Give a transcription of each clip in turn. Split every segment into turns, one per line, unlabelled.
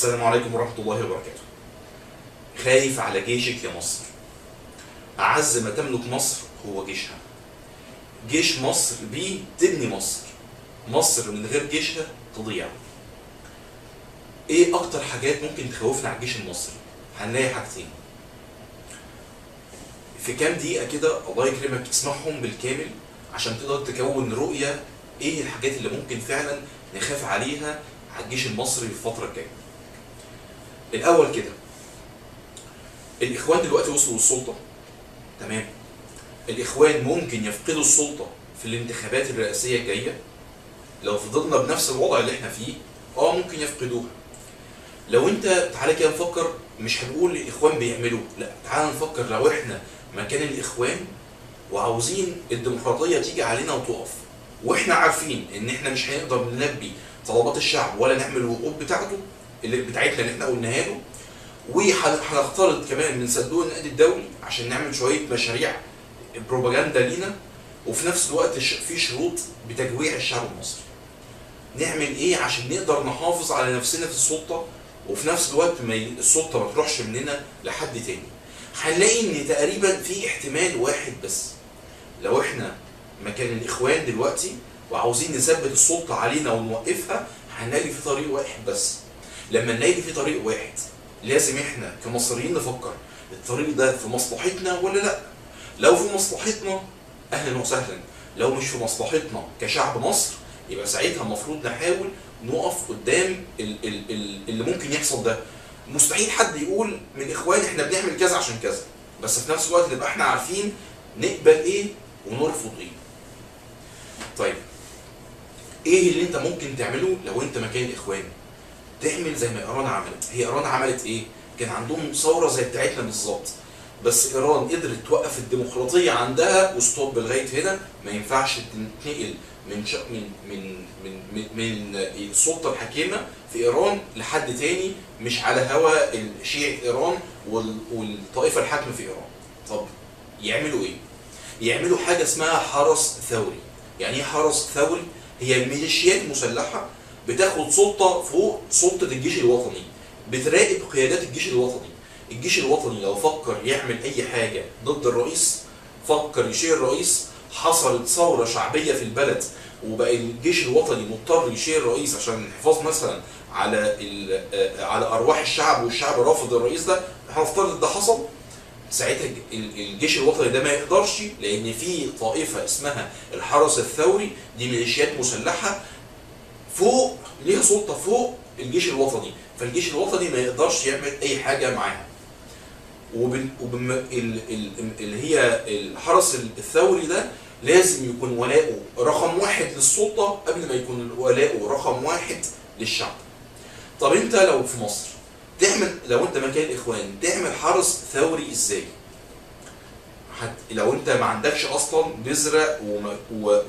السلام عليكم ورحمة الله وبركاته. خايف على جيشك يا مصر. أعز ما تملك مصر هو جيشها. جيش مصر بيه تبني مصر. مصر من غير جيشها تضيع. ايه اكتر حاجات ممكن تخوفنا على الجيش المصري؟ هنلاقي حاجتين. في كام دقيقة كده الله يكرمك اسمعهم بالكامل عشان تقدر تكون رؤية ايه الحاجات اللي ممكن فعلا نخاف عليها على الجيش المصري في الفترة الجاية. الأول كده، الإخوان دلوقتي وصلوا للسلطة، تمام؟ الإخوان ممكن يفقدوا السلطة في الانتخابات الرئاسية الجاية. لو فضلنا بنفس الوضع اللي احنا فيه ممكن يفقدوها. لو انت تعالى كده نفكر، مش هنقول الإخوان بيعملوا، لا تعالى نفكر لو احنا مكان الإخوان وعاوزين الديمقراطية تيجي علينا وتقف، واحنا عارفين ان احنا مش هنقدر نلبي طلبات الشعب ولا نعمل الوقوف بتاعته اللي بتاعتنا اللي احنا قلناها له، وهنختلط كمان من صندوق النقد الدولي عشان نعمل شويه مشاريع بروباجندا لينا، وفي نفس الوقت في شروط بتجويع الشعب المصري. نعمل ايه عشان نقدر نحافظ على نفسنا في السلطه وفي نفس الوقت السلطه ما تروحش مننا لحد تاني؟ هنلاقي ان تقريبا في احتمال واحد بس. لو احنا مكان الاخوان دلوقتي وعاوزين نثبت السلطه علينا ونوقفها، هنلاقي في طريق واحد بس. لما نلاقي في طريق واحد لازم احنا كمصريين نفكر الطريق ده في مصلحتنا ولا لا. لو في مصلحتنا اهلا وسهلا، لو مش في مصلحتنا كشعب مصر يبقى ساعتها المفروض نحاول نقف قدام اللي ممكن يحصل ده. مستحيل حد يقول من الاخوان احنا بنعمل كذا عشان كذا، بس في نفس الوقت نبقى احنا عارفين نقبل ايه ونرفض ايه. طيب ايه اللي انت ممكن تعمله لو انت مكان الاخوان؟ تعمل زي ما ايران عملت. هي ايران عملت ايه؟ كان عندهم ثوره زي بتاعتنا بالظبط، بس ايران قدرت توقف الديمقراطيه عندها وستوب لغايه هنا. ما ينفعش تنتقل من السلطه الحاكمه في ايران لحد تاني مش على هوا شيعة ايران والطائفه الحاكمه في ايران. طب يعملوا ايه؟ يعملوا حاجه اسمها حرس ثوري. يعني ايه حرس ثوري؟ هي ميليشيات مسلحه بتاخد سلطه فوق سلطه الجيش الوطني، بتراقب قيادات الجيش الوطني. الجيش الوطني لو فكر يعمل اي حاجه ضد الرئيس، فكر يشيل الرئيس، حصلت ثوره شعبيه في البلد وبقى الجيش الوطني مضطر يشيل الرئيس عشان الحفاظ مثلا على ارواح الشعب، والشعب رافض الرئيس ده، هنفترض ده حصل، ساعتها الجيش الوطني ده ما يقدرش، لان في طائفه اسمها الحرس الثوري، دي ميليشيات مسلحه فوق، ليها سلطه فوق الجيش الوطني، فالجيش الوطني ما يقدرش يعمل اي حاجه معاها. اللي هي الحرس الثوري ده لازم يكون ولاؤه رقم واحد للسلطه قبل ما يكون ولاؤه رقم واحد للشعب. طب انت لو في مصر لو انت مكان الاخوان تعمل حرس ثوري ازاي؟ لو انت ما عندكش اصلا بذره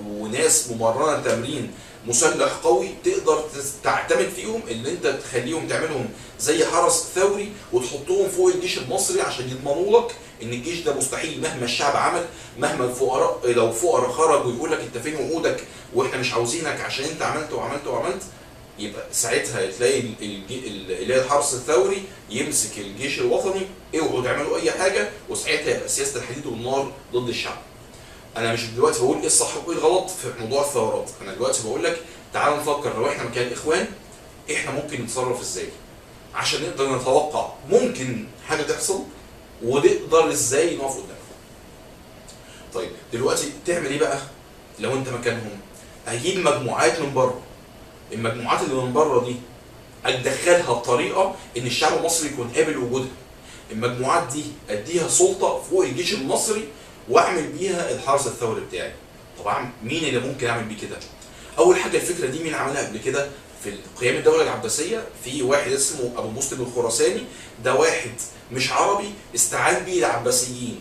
وناس ممرنه تمرين مسلح قوي تقدر تعتمد فيهم ان انت تخليهم تعملهم زي حرس ثوري وتحطهم فوق الجيش المصري عشان يضمنوا لك ان الجيش ده مستحيل مهما الشعب عمل، مهما الفقراء لو فقراء خرجوا يقول لك انت فين وعودك واحنا مش عاوزينك عشان انت عملت وعملت وعملت، يبقى ساعتها تلاقي اللي هي الحرس الثوري يمسك الجيش الوطني، اوعوا تعملوا اي حاجه، وساعتها يبقى سياسه الحديد والنار ضد الشعب. انا مش دلوقتي بقول ايه الصح وايه الغلط في موضوع الثورات، انا دلوقتي بقول لك تعال نفكر لو احنا مكان الاخوان احنا ممكن نتصرف ازاي عشان نقدر نتوقع ممكن حاجه تحصل ونقدر ازاي نقف قدامها. طيب دلوقتي تعمل ايه بقى لو انت مكانهم؟ هجيب مجموعات من بره. المجموعات اللي من بره دي ادخلها بطريقه ان الشعب المصري يكون قابل وجودها. المجموعات دي اديها سلطه فوق الجيش المصري واعمل بيها الحرس الثوري بتاعي. طبعا مين اللي ممكن اعمل بيه كده؟ اول حاجه الفكره دي مين عملها قبل كده؟ في قيام الدوله العباسيه في واحد اسمه ابو مسلم الخراساني، ده واحد مش عربي استعان بيه العباسيين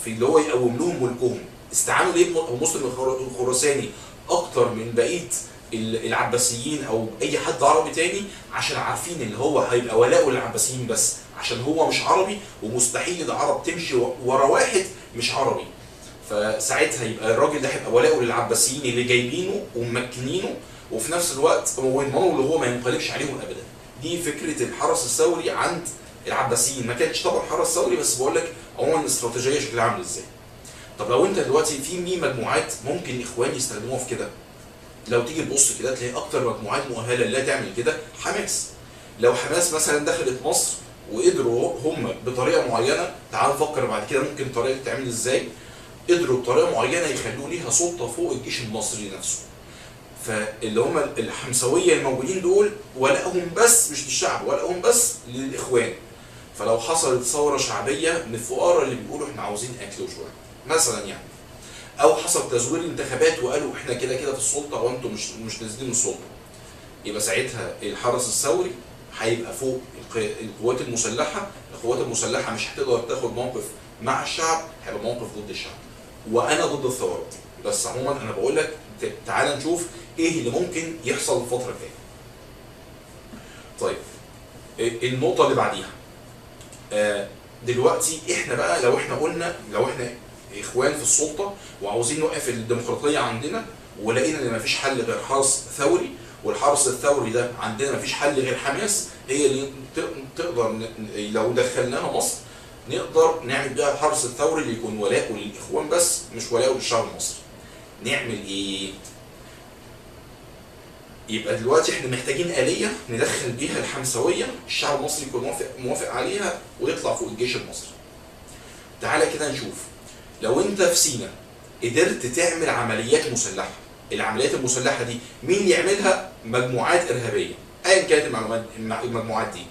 في اللي هو يقوم لهم ملكهم. استعانوا ليه ابو مسلم الخراساني اكتر من بقيه العباسيين او اي حد عربي تاني؟ عشان عارفين ان هو هيبقى ولاؤه للعباسيين بس، عشان هو مش عربي ومستحيل العرب تمشي ورا واحد مش عربي. فساعتها يبقى الراجل ده هيبقى ولاؤه للعباسيين اللي جايبينه وممكنينه، وفي نفس الوقت ويضمنوا اللي هو ما ينقلبش عليهم ابدا. دي فكره الحرس الثوري عند العباسيين. ما كانش طبعا حرس ثوري، بس بقول لك عموما الاستراتيجيه شكلها عامل ازاي. طب لو انت دلوقتي في مين مجموعات ممكن الاخوان يستخدموها في كده؟ لو تيجي تبص كده تلاقي اكتر مجموعات مؤهله اللي تعمل كده حماس. لو حماس مثلا دخلت مصر وقدروا هم بطريقه معينه، تعال نفكر بعد كده ممكن الطريقه تعمل ازاي، قدروا بطريقه معينه يخلوا ليها سلطه فوق الجيش المصري نفسه. فاللي هم الحمساويه الموجودين دول ولائهم بس مش للشعب، ولائهم بس للاخوان. فلو حصلت ثوره شعبيه من الفقراء اللي بيقولوا احنا عاوزين اكل وشرب مثلا يعني، او حصل تزوير انتخابات وقالوا احنا كده كده في السلطه وانتم مش نازلين السلطه، يبقى ساعتها الحرس الثوري هيبقى فوق القوات المسلحه. القوات المسلحه مش هتقدر تاخد موقف مع الشعب، هيبقى موقف ضد الشعب. وانا ضد الثورات، بس عموما انا بقول لك تعال نشوف ايه اللي ممكن يحصل الفتره الجايه. طيب النقطه اللي بعديها، دلوقتي احنا بقى لو احنا قلنا لو احنا اخوان في السلطه وعاوزين نوقف الديمقراطيه عندنا، ولقينا ان مفيش حل غير حرس ثوري، والحرس الثوري ده عندنا مفيش حل غير حماس هي اللي تقدر لو دخلناها مصر نقدر نعمل بيها الحرس الثوري اللي يكون ولاءه للاخوان بس مش ولاءه للشعب المصري. نعمل ايه؟ يبقى دلوقتي احنا محتاجين آلية ندخل بيها الحمساوية، الشعب المصري يكون موافق عليها ويطلع فوق الجيش المصري. تعالى كده نشوف، لو انت في سينا قدرت تعمل عمليات مسلحة، العمليات المسلحة دي مين اللي يعملها؟ مجموعات إرهابية أيا كانت المجموعات دي.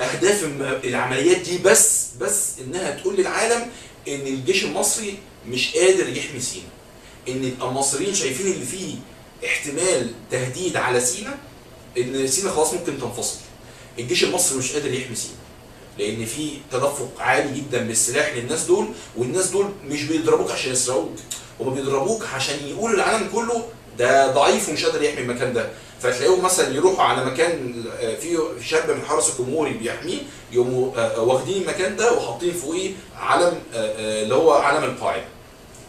أهداف العمليات دي بس إنها تقول للعالم إن الجيش المصري مش قادر يحمي سينا، إن يبقى المصريين شايفين إن فيه احتمال تهديد على سينا، إن سينا خلاص ممكن تنفصل. الجيش المصري مش قادر يحمي سينا لان في تدفق عالي جدا بالسلاح للناس دول، والناس دول مش بيضربوك عشان يسرقوك، هم بيضربوك عشان يقولوا للعالم كله ده ضعيف ومش قادر يحمي المكان ده. فتلاقيهم مثلا يروحوا على مكان فيه شاب من الحرس الجمهوري بيحميه، يقوموا واخدين المكان ده وحاطين فوقيه علم اللي هو علم القاعده،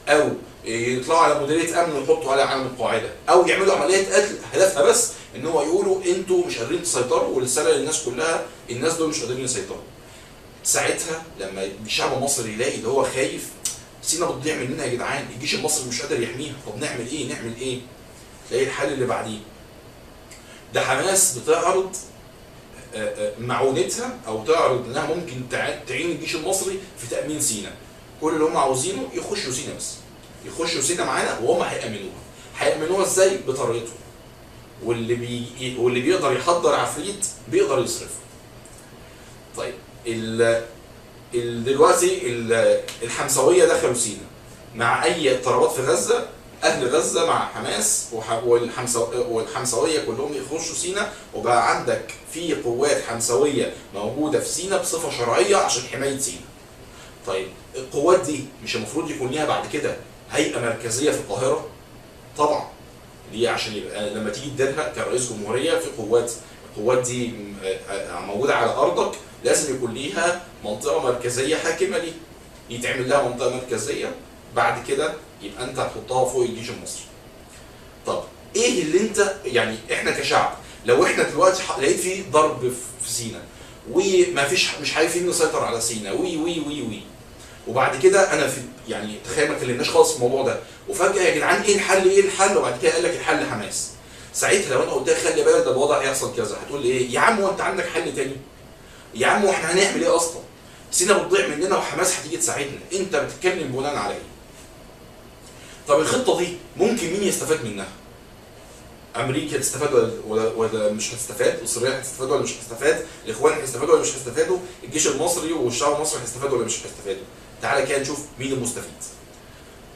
او يطلعوا على مديريه امن ويحطوا عليها علم القاعده، او يعملوا عمليات قتل هدفها بس ان هو يقولوا انتوا مش قادرين تسيطروا، ورساله للناس كلها الناس دول مش قادرين يسيطروا. ساعتها لما الشعب المصري يلاقي اللي هو خايف، سينا بتضيع مننا يا جدعان، الجيش المصري مش قادر يحميها، طب نعمل ايه؟ نعمل ايه؟ تلاقي الحل اللي بعديه، ده حماس بتعرض معونتها او تعرض انها ممكن تعين الجيش المصري في تامين سينا. كل اللي هم عاوزينه يخشوا سينا بس، يخشوا سينا معانا وهم هيامنوها. هيامنوها ازاي؟ بطريقتهم. واللي بيقدر يحضر عفريت بيقدر يصرفه. طيب دلوقتي الحمساويه دخلوا سينا مع اي اضطرابات في غزه، اهل غزه مع حماس والحمساويه كلهم يخشوا سينا، وبقى عندك في قوات حمساويه موجوده في سينا بصفه شرعيه عشان حمايه سينا. طيب القوات دي مش المفروض يكون ليها بعد كده هيئه مركزيه في القاهره؟ طبعا. ليه؟ عشان يبقى لما تيجي تديرها كرئيس جمهوريه في القوات دي موجوده على ارضك، لازم يكون ليها منطقه مركزيه حاكمه ليه. يتعمل لها منطقه مركزيه، بعد كده يبقى انت هتحطها فوق الجيش المصري. طب ايه اللي انت يعني احنا كشعب لو احنا دلوقتي لقيت في ضرب في سينا مش عارفين نسيطر على سينا وي وي وي وي، وبعد كده انا في يعني تخيل ما اتكلمناش خالص في الموضوع ده، وفجاه يا جدعان ايه الحل؟ ايه الحل؟ وبعد كده قال لك الحل حماس. ساعتها لو انا قلت لك خلي بالك ده الوضع هيحصل كذا، هتقول لي ايه؟ يا عم وانت عندك حل تاني؟ يا عم واحنا هنعمل ايه اصلا؟ سينا بتضيع مننا وحماس هتيجي تساعدنا، انت بتتكلم بناء على ايه؟ طب الخطه دي ممكن مين يستفاد منها؟ امريكا تستفاد ولا مش هتستفاد؟ اسرائيل هتستفاد ولا مش هتستفاد؟ الاخوان هيستفادوا ولا مش هيستفادوا؟ الجيش المصري والشعب المصري هيستفادوا ولا مش هيستفادوا؟ تعالى كده نشوف مين المستفيد.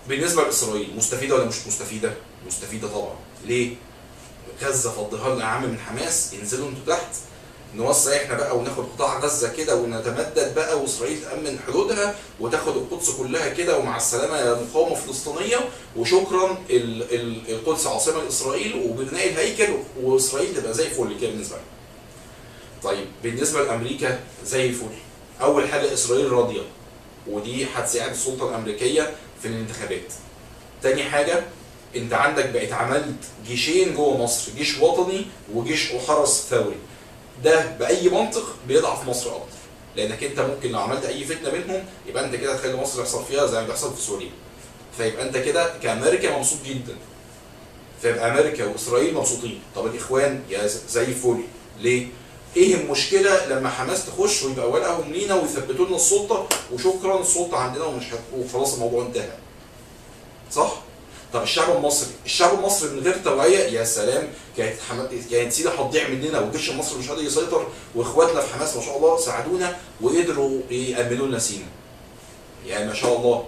بالنسبه لاسرائيل مستفيده ولا مش مستفيده؟ مستفيده طبعا. ليه؟ غزه فضيها لنا يا عم من حماس، انزلوا انتوا تحت نوسع احنا بقى وناخد قطاع غزه كده ونتمدد بقى، واسرائيل تامن حدودها وتاخد القدس كلها كده، ومع السلامه يا مقاومه فلسطينيه، وشكرا القدس عاصمه لاسرائيل وبناء الهيكل، واسرائيل تبقى زي الفل كده بالنسبه لنا. طيب بالنسبه لامريكا زي الفل. اول حاجه اسرائيل راضيه، ودي هتساعد السلطه الامريكيه في الانتخابات. تاني حاجه انت عندك بقيت عملت جيشين جوه مصر، جيش وطني وجيش وحرس ثوري. ده باي منطق بيضعف مصر اكتر، لانك انت ممكن لو عملت اي فتنه بينهم يبقى انت كده هتخلي مصر يحصل فيها زي ما بيحصل في سوريا. فيبقى انت كده كامريكا مبسوط جدا، فيبقى امريكا واسرائيل مبسوطين. طب الاخوان يا زي الفل ليه؟ ايه المشكله لما حماس تخش ويبقى ولائهم لينا ويثبتوا لنا السلطه وشكرا السلطه عندنا وخلاص الموضوع انتهى. صح؟ طب الشعب المصري من غير توعيه يا سلام، كانت سينا هتضيع مننا والجيش المصري مش قادر يسيطر، واخواتنا في حماس ما شاء الله ساعدونا وقدروا يأمنوا لنا سينا. يعني ما شاء الله.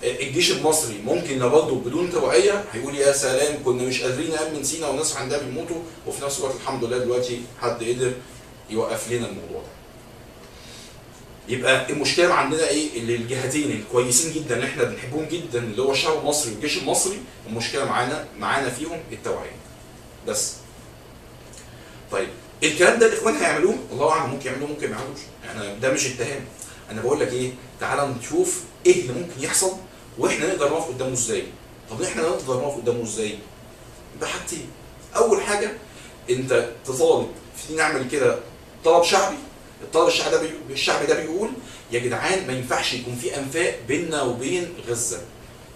الجيش المصري ممكن لو برضه بدون توعيه هيقول يا سلام كنا مش قادرين نأمن سينا والناس عندها بيموتوا، وفي نفس الوقت الحمد لله دلوقتي حد قدر يوقف لنا الموضوع ده. يبقى المشكله عندنا ايه؟ اللي الجهتين الكويسين جدا اللي احنا بنحبهم جدا اللي هو الشعب المصري والجيش المصري، المشكله معانا فيهم التوعيه بس. طيب الكلام ده الاخوان هيعملوه؟ الله اعلم، ممكن يعملوه ممكن ما يعملوش، احنا ده مش اتهام. انا بقول لك ايه؟ تعالى نشوف ايه اللي ممكن يحصل واحنا نقدر نقف قدامه ازاي. طب احنا نقدر نقف قدامه ازاي؟ بحاجتين. اول حاجه انت تطالب في نعمل كده طلب شعبي. الطلب الشعبي ده بيقول يا جدعان ما ينفعش يكون في انفاق بيننا وبين غزه.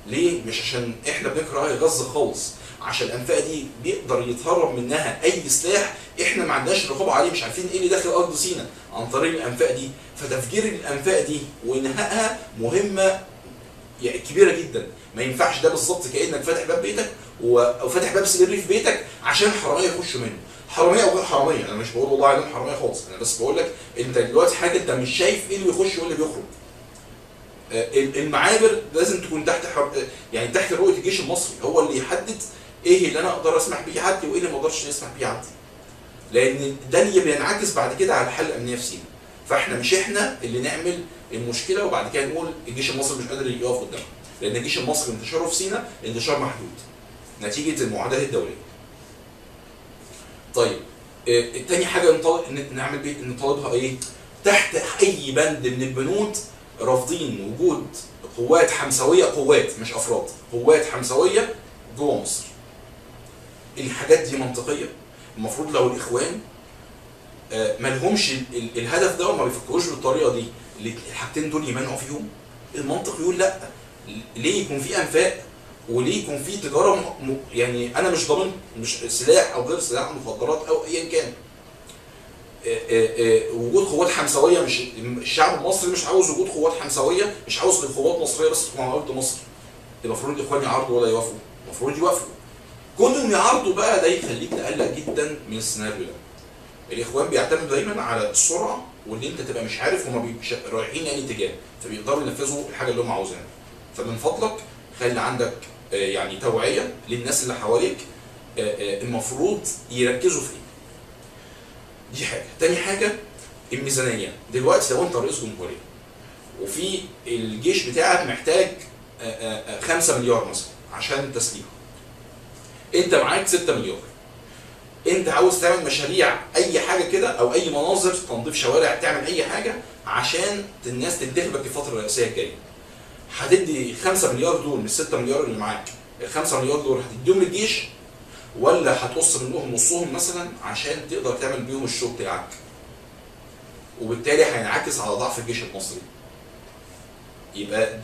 ليه؟ مش عشان احنا بنكره غزه خالص، عشان الانفاق دي بيقدر يتهرب منها اي سلاح احنا ما عندناش رقابه عليه، مش عارفين ايه اللي داخل ارض سيناء عن طريق الانفاق دي. فتفجير الانفاق دي وانهائها مهمه كبيره جدا. ما ينفعش ده بالظبط كانك فاتح باب بيتك او فاتح باب سرير في بيتك عشان حراميه يخشوا منه. حراميه او غير حراميه، انا مش بقول والله عليهم حراميه خالص، انا بس بقول لك انت دلوقتي حاجه انت مش شايف ايه اللي بيخش وايه اللي بيخرج. المعابر لازم تكون يعني تحت رؤيه الجيش المصري، هو اللي يحدد ايه اللي انا اقدر اسمح بيه يعدي وايه اللي ما اقدرش اسمح بيه يعدي. لان ده اللي بينعكس بعد كده على الحل الامنيه في سيناء. فاحنا مش احنا اللي نعمل المشكله وبعد كده نقول الجيش المصري مش قادر يقف قدامها، لان الجيش المصري انتشاره في سيناء انتشار محدود نتيجه المعاهدات الدوليه. طيب تاني حاجه نعمل بيه نطالبها ايه؟ تحت اي بند من البنود رافضين وجود قوات حمساويه، قوات مش افراد، قوات حمساويه جوه مصر. الحاجات دي منطقيه. المفروض لو الاخوان ما لهمش الهدف ده وما بيفكروش بالطريقه دي، الحاجتين دول يمنعوا فيهم. المنطق يقول لا، ليه يكون في انفاق وليه يكون في تجاره يعني انا مش ضامن مش سلاح او غير سلاح، مخدرات او ايا كان. وجود قوات حمساويه، مش الشعب المصري مش عاوز وجود قوات حمساويه، مش عاوز قوات مصريه بس تكون على ارض مصر. المفروض الاخوان يعارضوا ولا يوافقوا؟ المفروض يوافقوا. كونهم يعارضوا بقى ده يخليك تقلق جدا من السيناريو ده. الاخوان بيعتمدوا دايما على السرعه واللي انت تبقى مش عارف هما رايحين اي اتجاه، فبيقدروا ينفذوا الحاجه اللي هم عاوزينها. فمن فضلك خلي عندك يعني توعيه للناس اللي حواليك المفروض يركزوا في ايه. دي حاجه. تاني حاجه الميزانيه. دلوقتي لو انت رئيس جمهوريه وفي الجيش بتاعك محتاج 5 مليار مثلا عشان تسليحه، انت معاك 6 مليار، انت عاوز تعمل مشاريع اي حاجه كده او اي مناظر، تنظيف شوارع، تعمل اي حاجه عشان الناس تنتخبك في الفتره الرئاسيه الجايه. هتدي 5 مليار دول من 6 مليار اللي معاك، ال 5 مليار دول هتديهم للجيش ولا هتقص منهم نصهم مثلا عشان تقدر تعمل بيهم الشغل بتاعك؟ وبالتالي هينعكس على ضعف الجيش المصري. يبقى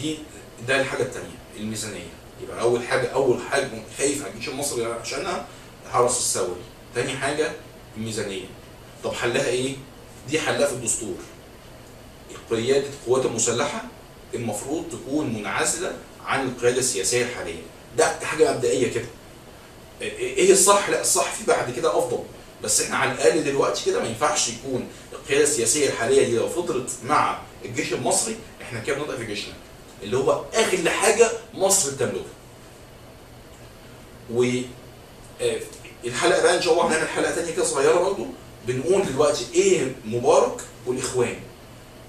ده الحاجه الثانيه، الميزانيه. يبقى اول حاجه خايف على الجيش المصري عشانها الحرس الثوري. تاني حاجه الميزانيه. طب حلها ايه؟ دي حلها في الدستور. قياده القوات المسلحه المفروض تكون منعزله عن القياده السياسيه الحاليه. ده حاجه مبدئيه كده. ايه الصح؟ لا الصح في بعد كده افضل، بس احنا على الاقل دلوقتي كده ما ينفعش يكون القياده السياسيه الحاليه دي لو فضلت مع الجيش المصري احنا كده بنضعف جيشنا اللي هو اغلى حاجه مصر بتملكها. الحلقه بقى ان شاء الله هنعمل حلقه ثانيه كده صغيره برضه بنقول دلوقتي ايه مبارك والاخوان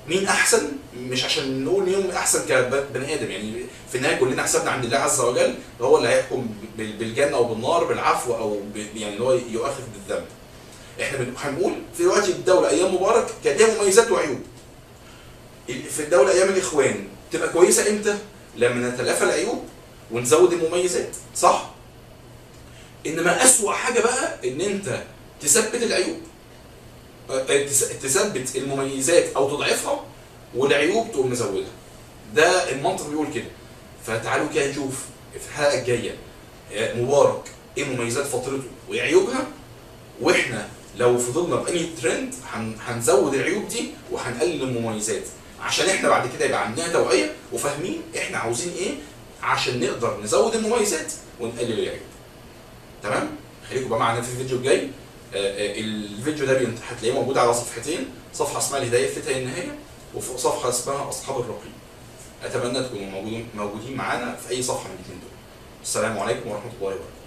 مين احسن، مش عشان نقول مين احسن كبني ادم، يعني في النهايه كلنا حسابنا عند الله عز وجل هو اللي هيحكم بالجنه او بالنار، بالعفو او يعني اللي هو يؤاخذ بالذنب. احنا هنقول في دلوقتي الدوله ايام مبارك كانت ليها مميزات وعيوب. في الدوله ايام الاخوان تبقى كويسه امتى؟ لما نتلافى العيوب ونزود المميزات، صح؟ انما اسوأ حاجه بقى ان انت تثبت العيوب، تثبت المميزات او تضعفها والعيوب تقوم مزودها. ده المنطق بيقول كده. فتعالوا كده نشوف في الحلقه الجايه مبارك ايه مميزات فترته وايه عيوبها، واحنا لو فضلنا بأني ترند هنزود العيوب دي وهنقلل المميزات، عشان احنا بعد كده يبقى عندنا توعيه وفاهمين احنا عاوزين ايه عشان نقدر نزود المميزات ونقلل العيوب. تمام؟ خليكم بقى معانا في الفيديو الجاي. الفيديو ده هتلاقيه موجود على صفحتين، صفحه اسمها الهدايه في فتح النهايه، وصفحه اسمها اصحاب الرقيب. اتمنى تكونوا موجودين معانا في اي صفحه من الاثنين دول. السلام عليكم ورحمه الله وبركاته.